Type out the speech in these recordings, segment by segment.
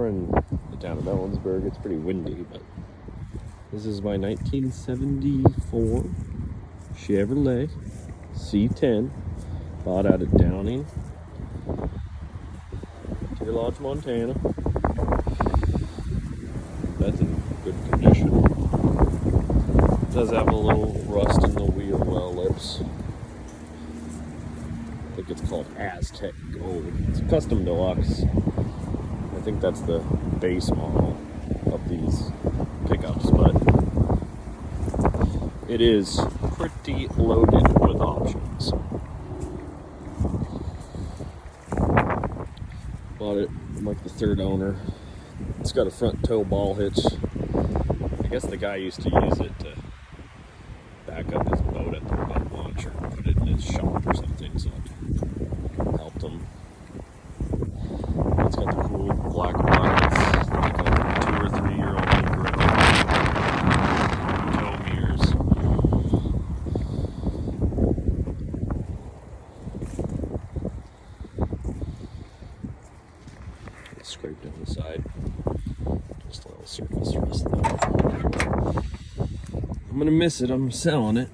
We're in the town of Ellensburg. It's pretty windy, but this is my 1974 Chevrolet C10, bought out of Downing, Deer Lodge, Montana. That's in good condition. It does have a little rust in the wheel well lips. I think it's called Aztec Gold. It's a custom deluxe. I think that's the base model of these pickups, but it is pretty loaded with options. Bought it, I'm like the third owner. It's got a front tow ball hitch. I guess the guy used to use it to back up his boat at the boat launch or put it in his shop or something, so it helped him. It's got the cool black buckets, like a 2 or 3 year old grill, tow mirrors. It's scraped on the side. Just a little surface rust there. I'm gonna miss it. I'm selling it.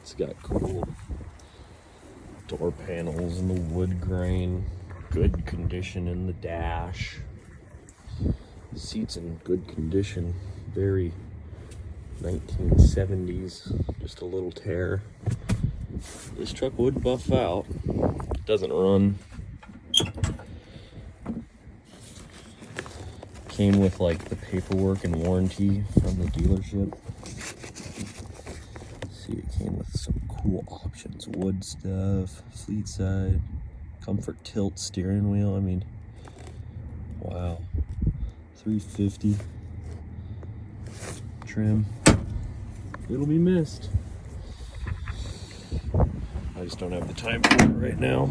It's got cool door panels and the wood grain. Good condition in the dash. Seats in good condition. Very 1970s. Just a little tear. This truck would buff out. It doesn't run. Came with like the paperwork and warranty from the dealership. See, it came with some cool options. Wood stuff, fleet side, comfort tilt steering wheel. I mean, wow. $350 trim. It'll be missed. I just don't have the time for it right now.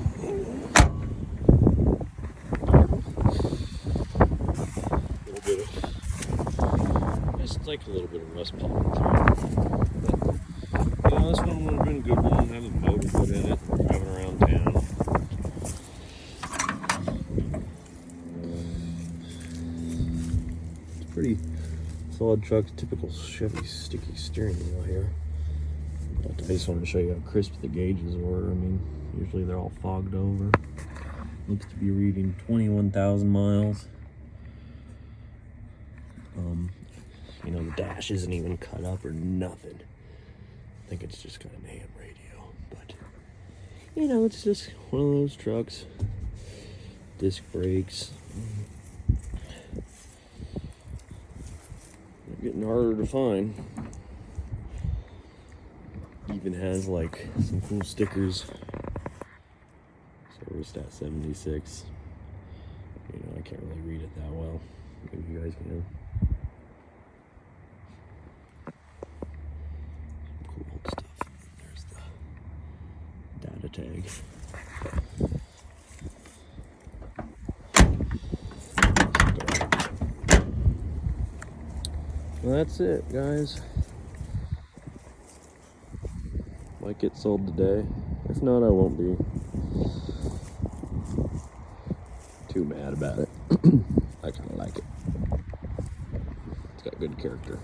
Like a little bit of rust popping through. But, you know, this one would have been a good one. Have a motor put in it, driving around town. It's a pretty solid truck, typical Chevy sticky steering wheel here. But I just wanted to show you how crisp the gauges were. I mean, usually they're all fogged over. Looks to be reading 21,000 miles. You know, the dash isn't even cut up or nothing. I think it's just got an AM radio. But, you know, it's just one of those trucks. Disc brakes. They're getting harder to find. Even has, like, some cool stickers. Serviced at 76. You know, I can't really read it that well. Maybe you guys can. Tag. Well, that's it, guys. Might get sold today. If not, I won't be too mad about it. I kind of like it. It's got good character.